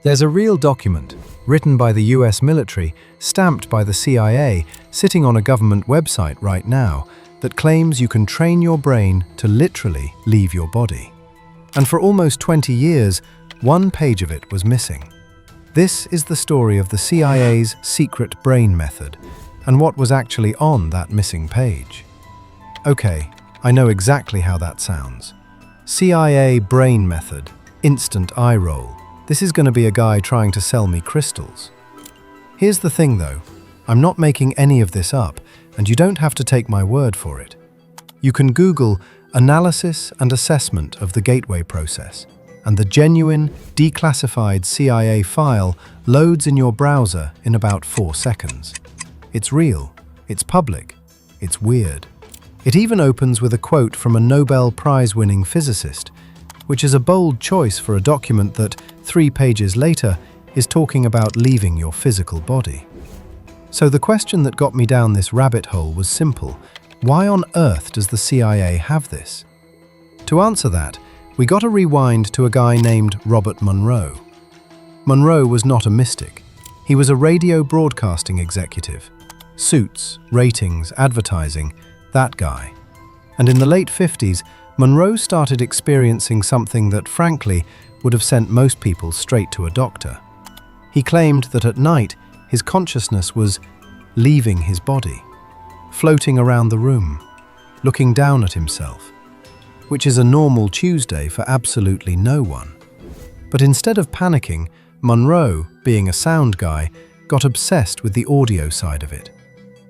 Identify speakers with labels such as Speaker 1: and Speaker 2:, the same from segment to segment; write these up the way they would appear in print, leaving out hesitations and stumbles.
Speaker 1: There's a real document, written by the US military, stamped by the CIA, sitting on a government website right now, that claims you can train your brain to literally leave your body. And for almost 20 years, one page of it was missing. This is the story of the CIA's secret brain method, and what was actually on that missing page. Okay, I know exactly how that sounds. CIA brain method, instant eye roll. This is going to be a guy trying to sell me crystals. Here's the thing though, I'm not making any of this up, and you don't have to take my word for it. You can Google analysis and assessment of the gateway process, and the genuine, declassified CIA file loads in your browser in about 4 seconds. It's real, it's public, it's weird. It even opens with a quote from a Nobel Prize-winning physicist, which is a bold choice for a document that, 3 pages later, is talking about leaving your physical body. So the question that got me down this rabbit hole was simple. Why on earth does the CIA have this? To answer that, we got to rewind to a guy named Robert Monroe. Monroe was not a mystic. He was a radio broadcasting executive. Suits, ratings, advertising, that guy. And in the late 50s, Monroe started experiencing something that, frankly, would have sent most people straight to a doctor. He claimed that at night, his consciousness was leaving his body, floating around the room, looking down at himself, which is a normal Tuesday for absolutely no one. But instead of panicking, Monroe, being a sound guy, got obsessed with the audio side of it.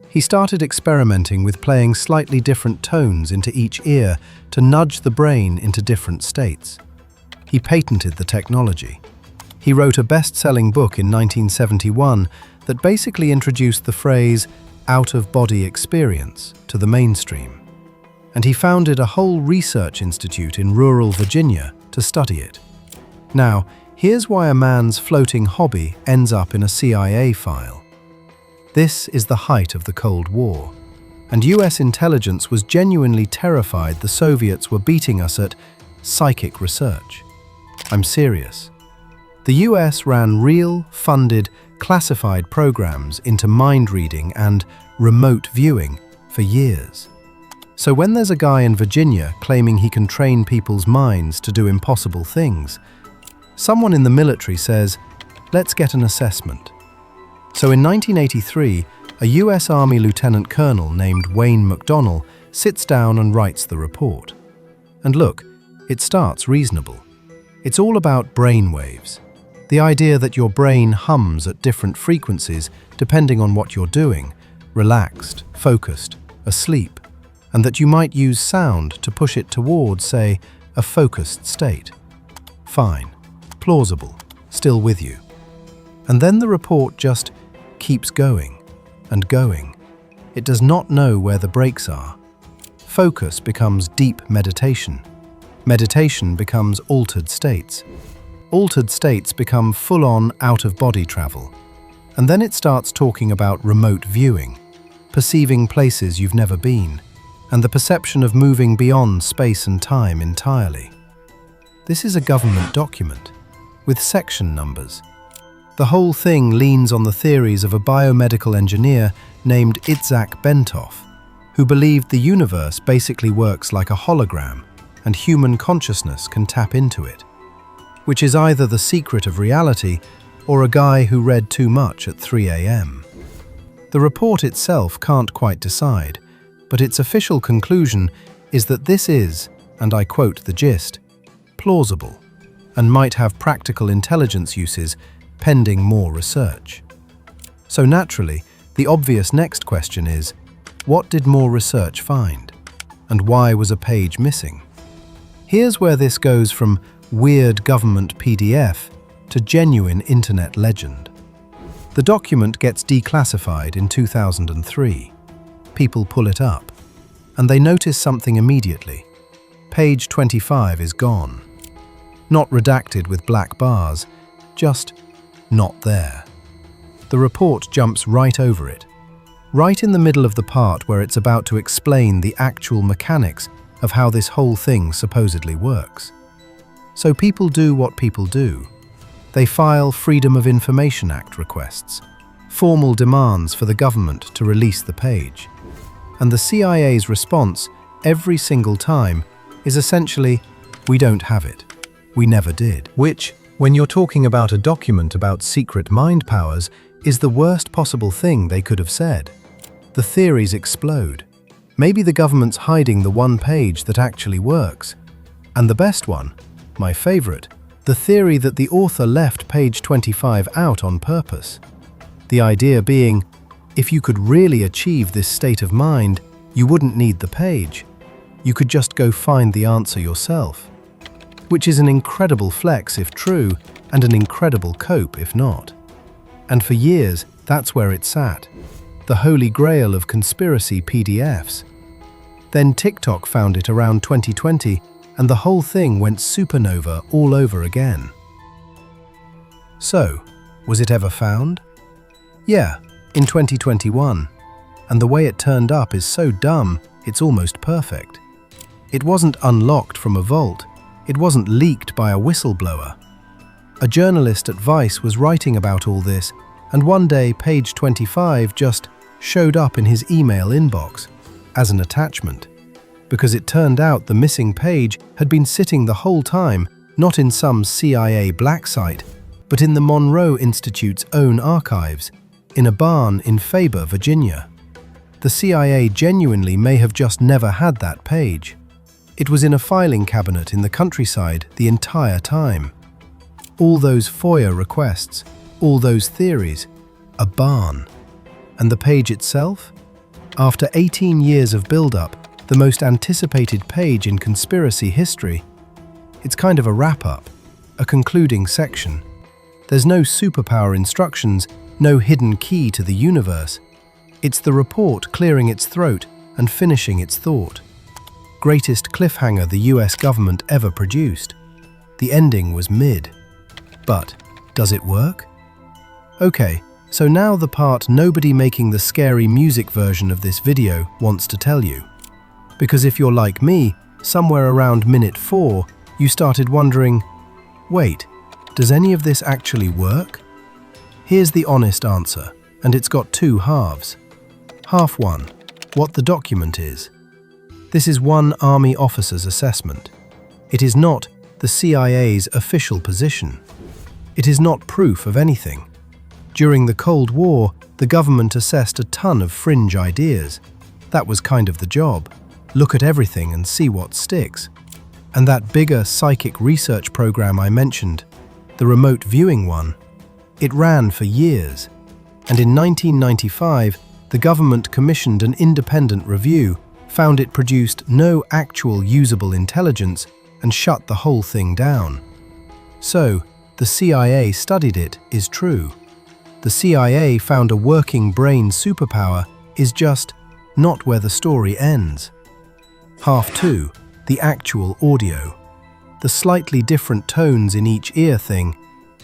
Speaker 1: He started experimenting with playing slightly different tones into each ear to nudge the brain into different states. He patented the technology. He wrote a best-selling book in 1971 that basically introduced the phrase out-of-body experience to the mainstream. And he founded a whole research institute in rural Virginia to study it. Now, here's why a man's floating hobby ends up in a CIA file. This is the height of the Cold War, and US intelligence was genuinely terrified the Soviets were beating us at psychic research. I'm serious. The US ran real, funded, classified programs into mind reading and remote viewing for years. So when there's a guy in Virginia claiming he can train people's minds to do impossible things, someone in the military says, let's get an assessment. So in 1983, a US Army lieutenant colonel named Wayne McDonnell sits down and writes the report. And look, it starts reasonable. It's all about brain waves. The idea that your brain hums at different frequencies depending on what you're doing, relaxed, focused, asleep, and that you might use sound to push it towards, say, a focused state. Fine, plausible, still with you. And then the report just keeps going and going. It does not know where the breaks are. Focus becomes deep meditation. Meditation becomes altered states. Altered states become full-on out-of-body travel. And then it starts talking about remote viewing, perceiving places you've never been, and the perception of moving beyond space and time entirely. This is a government document, with section numbers. The whole thing leans on the theories of a biomedical engineer named Itzhak Bentov, who believed the universe basically works like a hologram, and human consciousness can tap into it, which is either the secret of reality or a guy who read too much at 3 a.m. The report itself can't quite decide, but its official conclusion is that this is, and I quote the gist, plausible, and might have practical intelligence uses pending more research. So naturally, the obvious next question is, what did more research find? And why was a page missing? Here's where this goes from weird government PDF to genuine internet legend. The document gets declassified in 2003. People pull it up, and they notice something immediately. Page 25 is gone. Not redacted with black bars, just not there. The report jumps right over it, right in the middle of the part where it's about to explain the actual mechanics of how this whole thing supposedly works. So people do what people do. They file Freedom of Information Act requests, formal demands for the government to release the page. And the CIA's response, every single time, is essentially, "We don't have it. We never did." Which, when you're talking about a document about secret mind powers, is the worst possible thing they could have said. The theories explode. Maybe the government's hiding the one page that actually works. And the best one, my favorite, the theory that the author left page 25 out on purpose. The idea being, if you could really achieve this state of mind, you wouldn't need the page. You could just go find the answer yourself. Which is an incredible flex if true, and an incredible cope if not. And for years, that's where it sat. The holy grail of conspiracy PDFs. Then TikTok found it around 2020, and the whole thing went supernova all over again. So, was it ever found? Yeah, in 2021. And the way it turned up is so dumb, it's almost perfect. It wasn't unlocked from a vault. It wasn't leaked by a whistleblower. A journalist at Vice was writing about all this, and one day page 25 just showed up in his email inbox as an attachment, because it turned out the missing page had been sitting the whole time, not in some CIA black site, but in the Monroe Institute's own archives, in a barn in Faber, Virginia. The CIA genuinely may have just never had that page. It was in a filing cabinet in the countryside the entire time. All those FOIA requests, all those theories, a barn. And the page itself? After 18 years of build-up, the most anticipated page in conspiracy history. It's kind of a wrap-up, a concluding section. There's no superpower instructions, no hidden key to the universe. It's the report clearing its throat and finishing its thought. Greatest cliffhanger the US government ever produced. The ending was mid. But does it work? Okay, so now the part nobody making the scary music version of this video wants to tell you. Because if you're like me, somewhere around minute 4, you started wondering, wait, does any of this actually work? Here's the honest answer, and it's got two halves. Half one, what the document is. This is one Army officer's assessment. It is not the CIA's official position. It is not proof of anything. During the Cold War, the government assessed a ton of fringe ideas. That was kind of the job. Look at everything and see what sticks. And that bigger psychic research program I mentioned, the remote viewing one, it ran for years. And in 1995, the government commissioned an independent review, found it produced no actual usable intelligence, and shut the whole thing down. So, the CIA studied it is true. The CIA found a working brain superpower is just not where the story ends. Half two, the actual audio. The slightly different tones in each ear thing,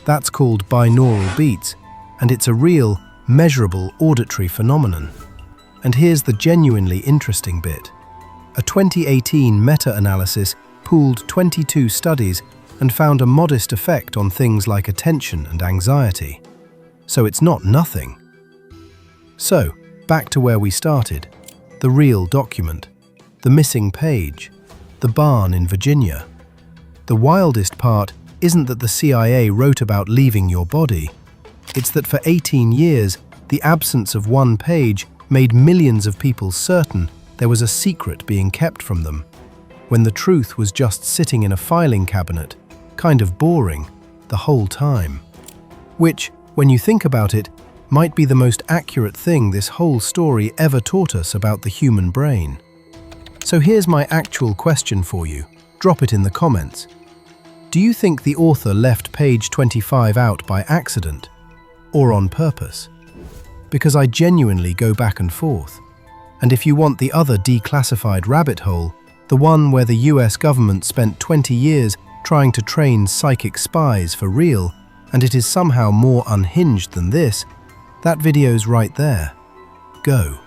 Speaker 1: that's called binaural beats, and it's a real, measurable auditory phenomenon. And here's the genuinely interesting bit. A 2018 meta-analysis pooled 22 studies and found a modest effect on things like attention and anxiety. So it's not nothing. So, back to where we started. The real document. The missing page. The barn in Virginia. The wildest part isn't that the CIA wrote about leaving your body. It's that for 18 years, the absence of one page made millions of people certain there was a secret being kept from them, when the truth was just sitting in a filing cabinet, kind of boring, the whole time. Which, when you think about it, might be the most accurate thing this whole story ever taught us about the human brain. So here's my actual question for you. Drop it in the comments. Do you think the author left page 25 out by accident, or on purpose? Because I genuinely go back and forth. And if you want the other declassified rabbit hole, the one where the US government spent 20 years trying to train psychic spies for real, and it is somehow more unhinged than this, that video's right there. Go.